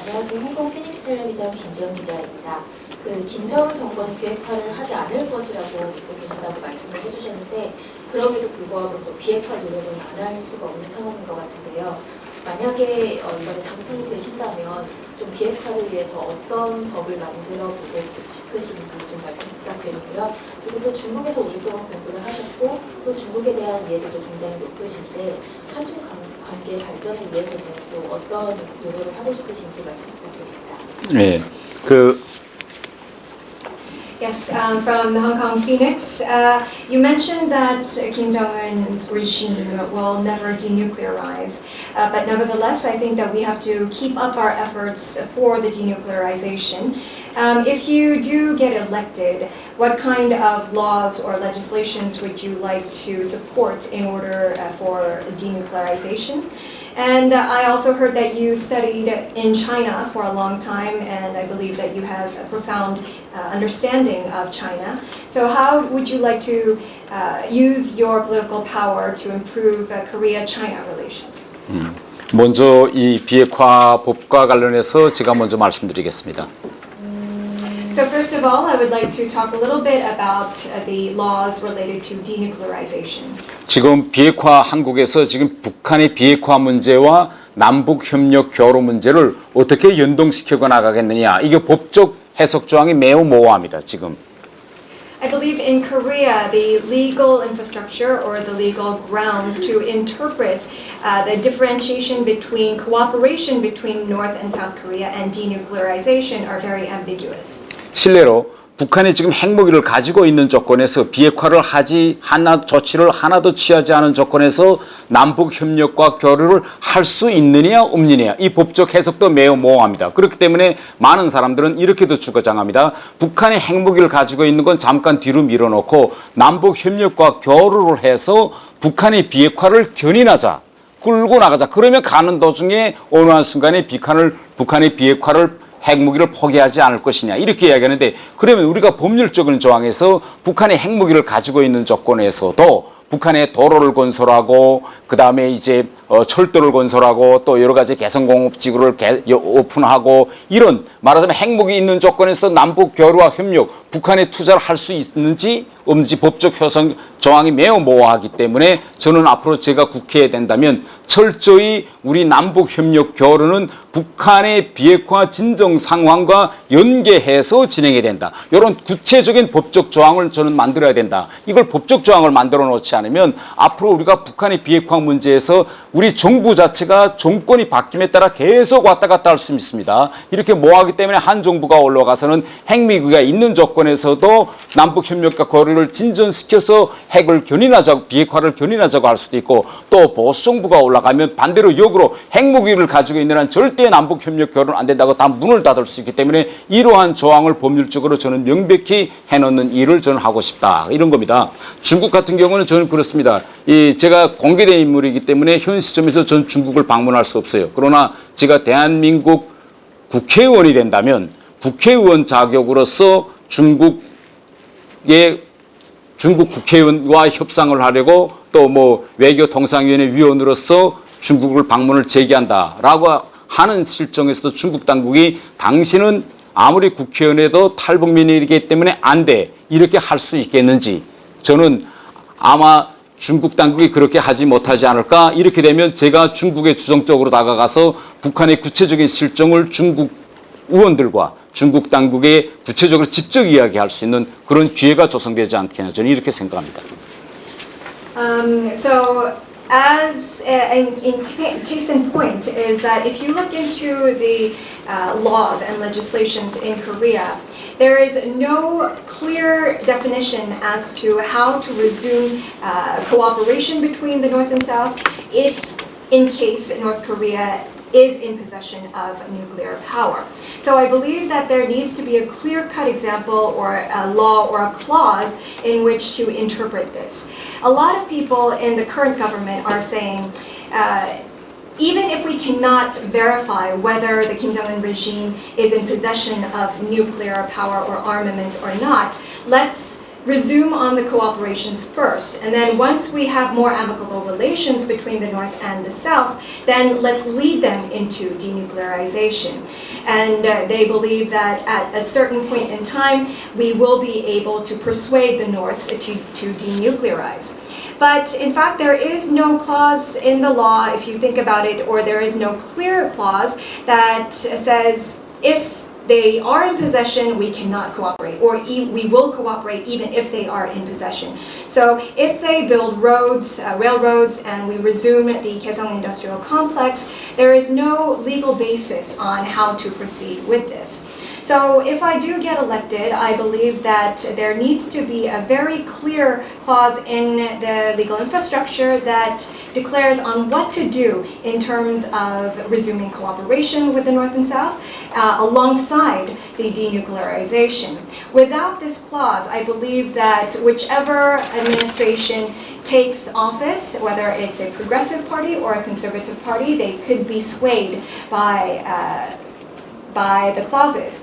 안녕하세요. 홍콩 피닉스 텔레비전 김지영 기자입니다. 김정은 정권은 비핵화를 하지 않을 것이라고 믿고 계신다고 말씀을 해주셨는데 그럼에도 불구하고 또 비핵화 노력은 안 할 수가 없는 상황인 것 같은데요. 만약에 이번에 당선이 되신다면 좀 비핵화를 위해서 어떤 법을 만들어 보고 싶으신지 좀 말씀 부탁드리고요. 그리고 또 중국에서 오랫동안 공부를 하셨고 또 중국에 대한 이해도도 굉장히 높으신데 한중 관계 발전을 위해서는 또 어떤 노력을 하고 싶으신지 말씀 부탁드립니다. 네, Yes, from the Hong Kong Phoenix. You mentioned that Kim Jong-un's regime will never denuclearize, but nevertheless, I think that we have to keep up our efforts for the denuclearization. If you do get elected, what kind of laws or legislations would you like to support in order for denuclearization? And I also heard that you studied in China for a long time, and I believe that you have a profound understanding of China. So how would you like to use your political power to improve Korea-China relations? 먼저 이 비핵화 법과 관련해서 제가 먼저 말씀드리겠습니다. So first of all, I would like to talk a little bit about the laws related to denuclearization. 지금 비핵화 한국에서 지금 북한의 비핵화 문제와 남북 협력 교류 문제를 어떻게 연동시켜 나가겠느냐. 이게 법적 해석 조항이 매우 모호합니다. 지금. I believe in Korea, the legal infrastructure or the legal grounds to interpret the differentiation between cooperation between North and South Korea and denuclearization are very ambiguous. 실례로 북한이 지금 핵무기를 가지고 있는 조건에서 비핵화를 조치를 하나도 취하지 않은 조건에서 남북 협력과 교류를 할 수 있느냐 없느냐 이 법적 해석도 매우 모호합니다. 그렇기 때문에 많은 사람들은 이렇게도 주장합니다. 북한이 핵무기를 가지고 있는 건 잠깐 뒤로 밀어놓고 남북 협력과 교류를 해서 북한의 비핵화를 견인하자. 끌고 나가자. 그러면 가는 도중에 어느 한 순간에 북한의 비핵화를 핵무기를 포기하지 않을 것이냐 이렇게 이야기하는데 그러면 우리가 법률적인 조항에서 북한의 핵무기를 가지고 있는 조건에서도 북한의 도로를 건설하고 그 다음에 이제 철도를 건설하고 또 여러 가지 개성공업지구를 오픈하고 이런 말하자면 핵무기 있는 조건에서 남북 교류와 협력 북한에 투자를 할 수 있는지 없는지 법적 효성 조항이 매우 모호하기 때문에 저는 앞으로 제가 국회에 된다면 철저히 우리 남북 협력 교류는 북한의 비핵화 진정 상황과 연계해서 진행해야 된다. 이런 구체적인 법적 조항을 저는 만들어야 된다. 이걸 법적 조항을 만들어 놓지 않으면 앞으로 우리가 북한의 비핵화 문제에서 우리 정부 자체가 정권이 바뀜에 따라 계속 왔다 갔다 할 수 있습니다. 이렇게 모호하기 때문에 한 정부가 올라가서는 핵무기가 있는 조건에서도 남북 협력과 교류를 진전시켜서 핵을 견인하자고 비핵화를 견인하자고 할 수도 있고 또 보수 정부가 올라가면 반대로 역으로 핵무기를 가지고 있는 한 절대 남북 협력 교류는 안 된다고 다 문을 닫을 수 있기 때문에 이러한 조항을 법률적으로 저는 명백히 해놓는 일을 저는 하고 싶다 이런 겁니다. 중국 같은 경우는 저는 그렇습니다. 제가 공개된 인물이기 때문에 현 시점에서 전 중국을 방문할 수 없어요. 그러나 제가 대한민국 국회의원이 된다면 국회의원 자격으로서 중국 국회의원과 협상을 하려고 또 뭐 외교통상위원회 위원으로서 중국을 방문을 재개한다라고 하는 실정에서도 중국 당국이 당신은 아무리 국회의원에도 탈북민이기 때문에 안 돼 이렇게 할 수 있겠는지 저는 아마 중국 당국이 그렇게 하지 못하지 않을까 이렇게 되면 제가 중국에 주정적으로 다가가서 북한의 구체적인 실정을 중국 의원들과 중국 당국에 구체적으로 직접 이야기할 수 있는 그런 기회가 조성되지 않겠냐 저는 이렇게 생각합니다. So as in case in point is that if you look into the laws and legislations in Korea, there is no clear definition as to how to resume cooperation between the North and South if in case North Korea is in possession of nuclear power. So I believe that there needs to be a clear-cut example or a law or a clause in which to interpret this. A lot of people in the current government are saying, even if we cannot verify whether the Kim Jong-un regime is in possession of nuclear power or armaments or not, let's resume on the cooperations first. And then once we have more amicable relations between the North and the South, then let's lead them into denuclearization. And they believe that at a certain point in time, we will be able to persuade the North to denuclearize. But in fact, there is no clause in the law, if you think about it, or there is no clear clause that says if they are in possession, we cannot cooperate, or we will cooperate even if they are in possession. So if they build roads, railroads, and we resume the Kaesong Industrial Complex, there is no legal basis on how to proceed with this. So if I do get elected, I believe that there needs to be a very clear clause in the legal infrastructure that declares on what to do in terms of resuming cooperation with the North and South alongside the denuclearization. Without this clause, I believe that whichever administration takes office, whether it's a progressive party or a conservative party, they could be swayed by the clauses.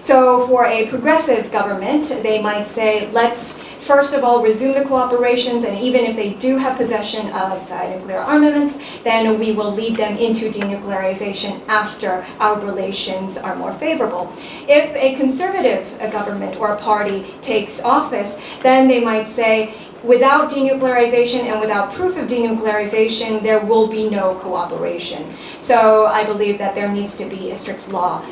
So for a progressive government, they might say, let's first of all resume the cooperations, and even if they do have possession of nuclear armaments, then we will lead them into denuclearization after our relations are more favorable. If a conservative government or a party takes office, then they might say, without denuclearization and without proof of denuclearization, there will be no cooperation. So I believe that there needs to be a strict law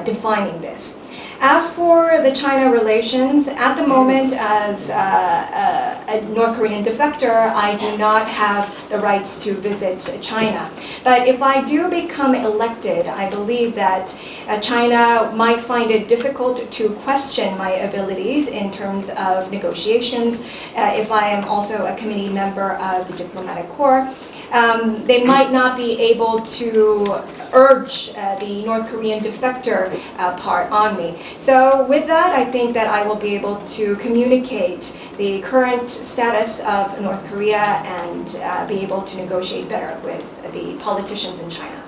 defining this. As for the China relations, at the moment, as a North Korean defector, I do not have the rights to visit China. But if I do become elected, I believe that China might find it difficult to question my abilities in terms of negotiations. If I am also a committee member of the diplomatic corps, they might not be able to urge the North Korean defector part on me. So with that, I think that I will be able to communicate the current status of North Korea and be able to negotiate better with the politicians in China.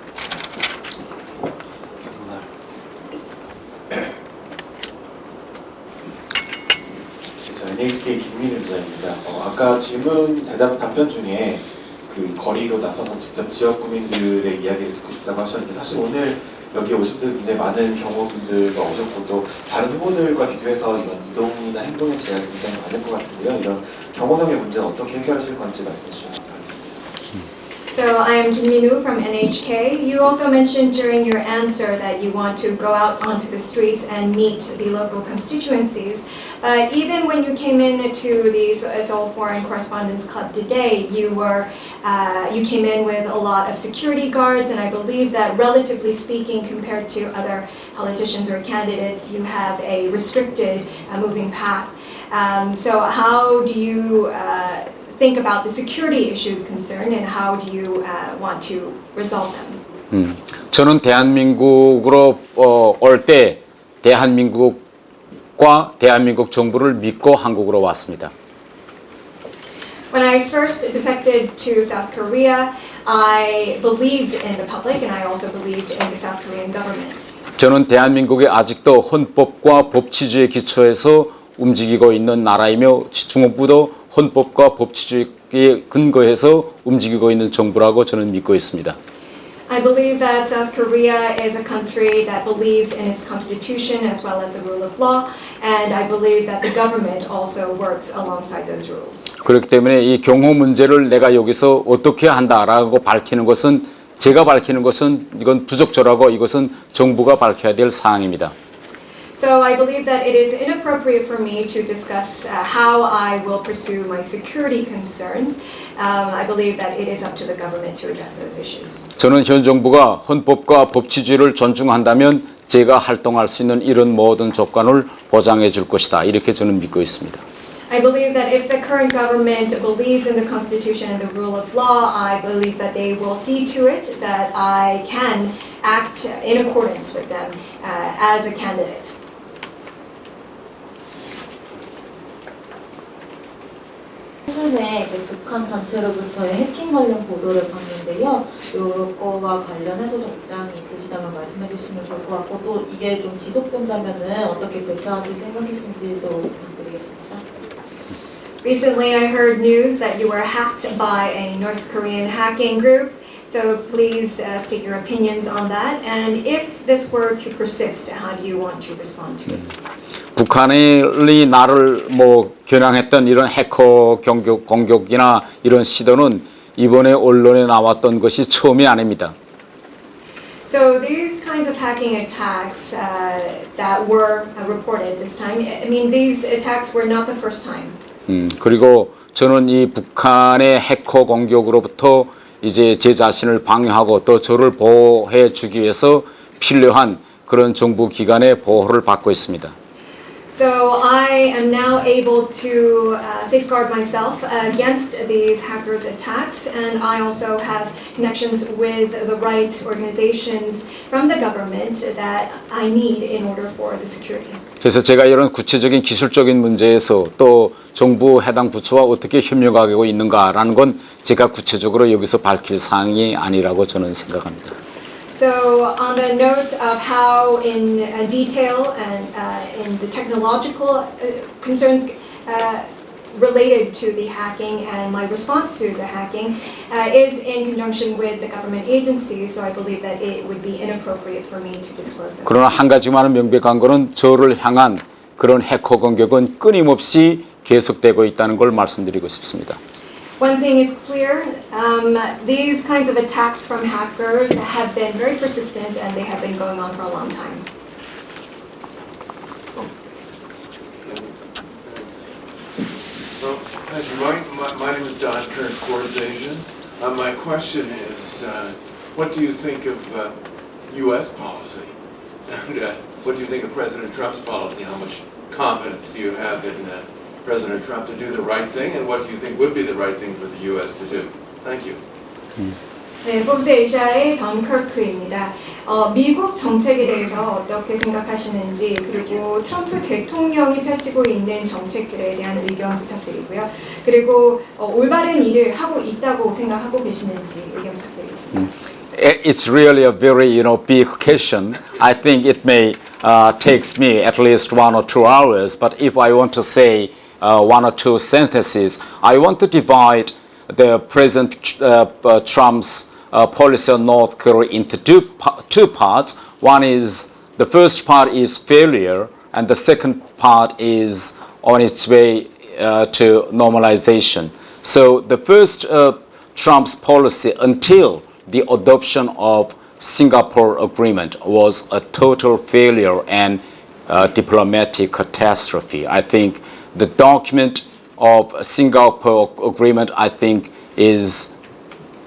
NHK 김민우 기자입니다. 아까 답변 중에 그 거리로 나서서 직접 지역 구민들의 이야기를 듣고 싶다고 하셨는데, 사실 오늘 여기 오신 분들 굉장히 많은 경호분들과 오셨고, 또 다른 후보들과 비교해서 이런 이동이나 행동의 제약이 굉장히 많을 것 같은데요. 이런 경호상의 문제는 어떻게 해결하실 건지 말씀해 주시면 감사하겠습니다. So I am Kim Min-woo from NHK. You also mentioned during your answer that you want to go out onto the streets and meet the local constituencies. But even when you came in to the Seoul Foreign Correspondents Club today, you came in with a lot of security guards, and I believe that relatively speaking, compared to other politicians or candidates, you have a restricted moving path. So how do you think about the security issues concerned, and how do you want to resolve them? 저는 대한민국으로 올 때 대한민국과 대한민국 정부를 믿고 한국으로 왔습니다. When I first defected to South Korea, I believed in the public, and I also believed in the South Korean government. 저는 대한민국이 아직도 헌법과 법치주의에 기초해서 움직이고 있는 나라이며 중국부도 헌법과 법치주의에 근거해서 움직이고 있는 정부라고 저는 믿고 있습니다. I believe that South Korea is a country that believes in its constitution as well as the rule of law, and I believe that the government also works alongside those rules. 그렇기 때문에 이 경호 문제를 내가 여기서 어떻게 한다라고 밝히는 것은, 제가 밝히는 것은 이건 부적절하고 이것은 정부가 밝혀야 될 사항입니다. So I believe that it is inappropriate for me to discuss how I will pursue my security concerns. I believe that it is up to the government to address those issues. 저는 현 정부가 헌법과 법치주의를 존중한다면 제가 활동할 수 있는 이런 모든 조건을 보장해 줄 것이다. 이렇게 저는 믿고 있습니다. I believe that if the current government believes in the Constitution and the rule of law, I believe that they will see to it that I can act in accordance with them as a candidate. 최근에 이제 북한 단체로부터의 해킹 관련 보도를 봤는데요. 이거와 관련해서 좀 입장이 있으시다면 말씀해 주시면 좋을 것 같고, 또 이게 좀 지속된다면은 어떻게 대처하실 생각이신지도 부탁드리겠습니다. Recently, I heard news that you were hacked by a North Korean hacking group. So please state your opinions on that. And if this were to persist, how do you want to respond to it? 북한이 나를 겨냥했던 이런 해커 공격이나 이런 시도는 이번에 언론에 나왔던 것이 처음이 아닙니다. So these kinds of hacking attacks that were reported this time, I mean, these attacks were not the first time. 그리고 저는 이 북한의 해커 공격으로부터 이제 제 자신을 방어하고 또 저를 보호해 주기 위해서 필요한 그런 정부 기관의 보호를 받고 있습니다. So I am now able to safeguard myself against these hackers' attacks, and I also have connections with the right organizations from the government that I need in order for the security. 그래서 제가 이런 구체적인 기술적인 문제에서 또 정부 해당 부처와 어떻게 협력하고 있는가라는 건 제가 구체적으로 여기서 밝힐 사항이 아니라고 저는 생각합니다. So on the note of how in detail and in the technological concerns related to the hacking and my response to the hacking is in conjunction with the government agencies, so I believe that it would be inappropriate for me to disclose them. 그러나 한 가지만은 명백한 거는 저를 향한 그런 해커 공격은 끊임없이 계속되고 있다는 걸 말씀드리고 싶습니다. One thing is clear, these kinds of attacks from hackers have been very persistent and they have been going on for a long time. Well, thank you. My name is Don Kern, Forbes Asian. My question is, what do you think of U.S. policy? And what do you think of President Trump's policy? How much confidence do you have in President Trump to do the right thing? And what do you think would be the right thing for the U.S. to do? Thank you. 네, 포브스 에이시아의 던커크입니다. 미국 정책에 대해서 어떻게 생각하시는지 그리고 트럼프 대통령이 펼치고 있는 정책들에 대한 의견 부탁드리고요. 그리고 올바른 일을 하고 있다고 생각하고 계시는지 의견 부탁드리겠습니다. It's really a very big question. I think it may takes me at least 1 or 2 hours. But if I want to say 1 or 2 sentences, I want to divide the President Trump's policy on North Korea into two parts. One is, the first part is failure, and the second part is on its way to normalization. So the first Trump's policy until the adoption of Singapore Agreement was a total failure and diplomatic catastrophe. I think the document of Singapore Agreement, I think, is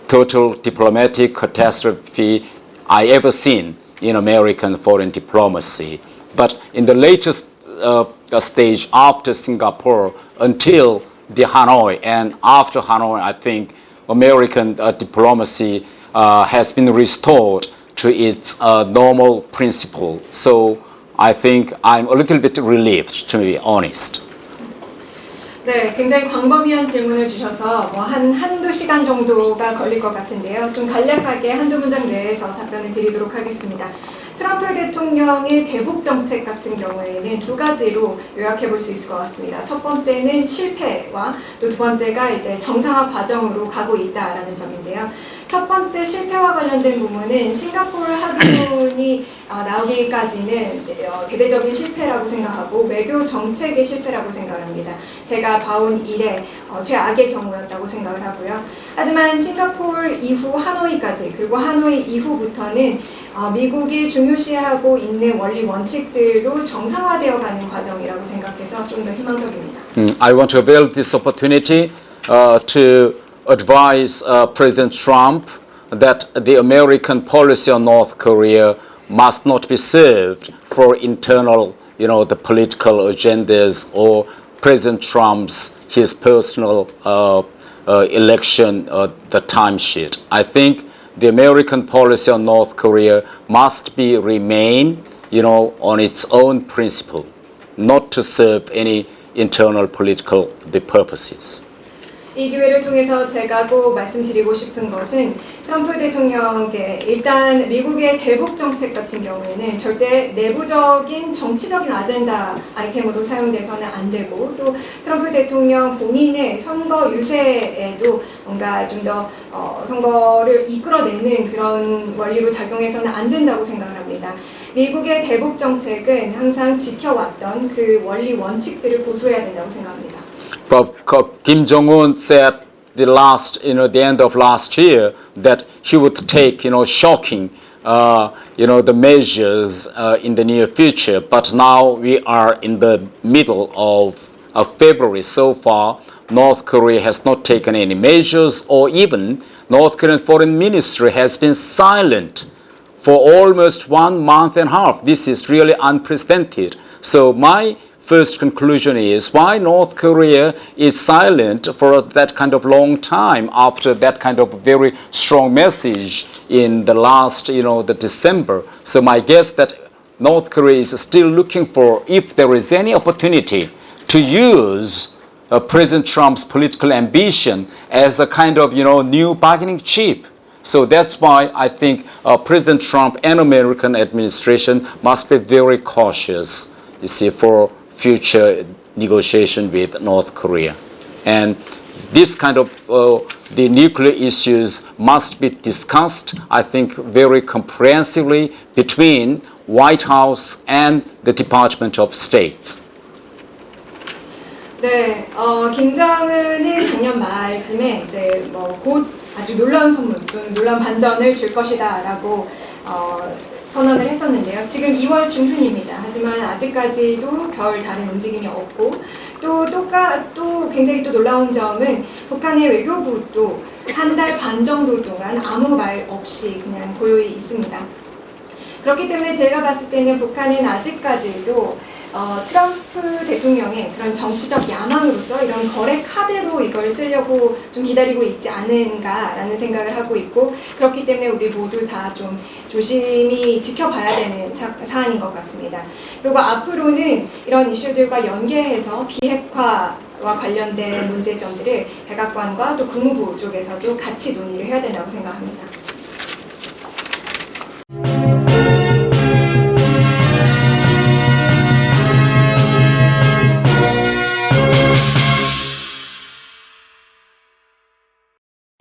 total diplomatic catastrophe I ever seen in American foreign diplomacy. But in the latest stage after Singapore until the Hanoi and after Hanoi, I think American diplomacy has been restored to its normal principle. So I think I'm a little bit relieved, to be honest. 네, 굉장히 광범위한 질문을 주셔서 한두 시간 정도가 걸릴 것 같은데요. 좀 간략하게 한두 문장 내에서 답변을 드리도록 하겠습니다. 트럼프 대통령의 대북 정책 같은 경우에는 두 가지로 요약해 볼 수 있을 것 같습니다. 첫 번째는 실패와 또 두 번째가 이제 정상화 과정으로 가고 있다라는 점인데요. 첫 번째 실패와 관련된 부분은 싱가포르 합의문이 나오기까지는 대대적인 실패라고 생각하고 외교 정책의 실패라고 생각합니다. 제가 봐온 일의 최악의 경우였다고 생각을 하고요. 하지만 싱가포르 이후 하노이까지 그리고 하노이 이후부터는 미국이 중요시하고 있는 원리 원칙들로 정상화되어 가는 과정이라고 생각해서 좀 더 희망적입니다. I want to avail this opportunity to advise President Trump that the American policy on North Korea must not be served for internal, the political agendas or President Trump's his personal election, the timesheet. I think the American policy on North Korea must remain, on its own principle, not to serve any internal political purposes. 이 기회를 통해서 제가 꼭 말씀드리고 싶은 것은 트럼프 대통령의 일단 미국의 대북 정책 같은 경우에는 절대 내부적인 정치적인 아젠다 아이템으로 사용돼서는 안 되고 또 트럼프 대통령 본인의 선거 유세에도 뭔가 좀 더 선거를 이끌어내는 그런 원리로 작용해서는 안 된다고 생각을 합니다. 미국의 대북 정책은 항상 지켜왔던 그 원리 원칙들을 고수해야 된다고 생각합니다. But Kim Jong-un said the end of last year that he would take, shocking, the measures in the near future. But now we are in the middle of February. So far, North Korea has not taken any measures, or even North Korean Foreign Ministry has been silent for almost 1 month and a half. This is really unprecedented. So my first conclusion is why North Korea is silent for that kind of long time after that kind of very strong message in the last, the December. So my guess that North Korea is still looking for, if there is any opportunity to use President Trump's political ambition as a kind of, new bargaining chip. So that's why I think President Trump and American administration must be very cautious, you see, for future negotiation with North Korea. And this kind of the nuclear issues must be discussed, I think, very comprehensively between White House and the Department of State. 네, 김정은은 작년 말쯤에 이제 곧 아주 놀라운 선물 또는 놀라운 반전을 줄 것이다라고 선언을 했었는데요. 지금 2월 중순입니다. 하지만 아직까지도 별 다른 움직임이 없고 또 굉장히 또 놀라운 점은 북한의 외교부도 한 달 반 정도 동안 아무 말 없이 그냥 고요히 있습니다. 그렇기 때문에 제가 봤을 때는 북한은 아직까지도 트럼프 대통령의 그런 정치적 야망으로서 이런 거래 카드로 이걸 쓰려고 좀 기다리고 있지 않은가라는 생각을 하고 있고 그렇기 때문에 우리 모두 다 좀 조심히 지켜봐야 되는 사안인 것 같습니다. 그리고 앞으로는 이런 이슈들과 연계해서 비핵화와 관련된 문제점들을 백악관과 또 국무부 쪽에서도 같이 논의를 해야 된다고 생각합니다.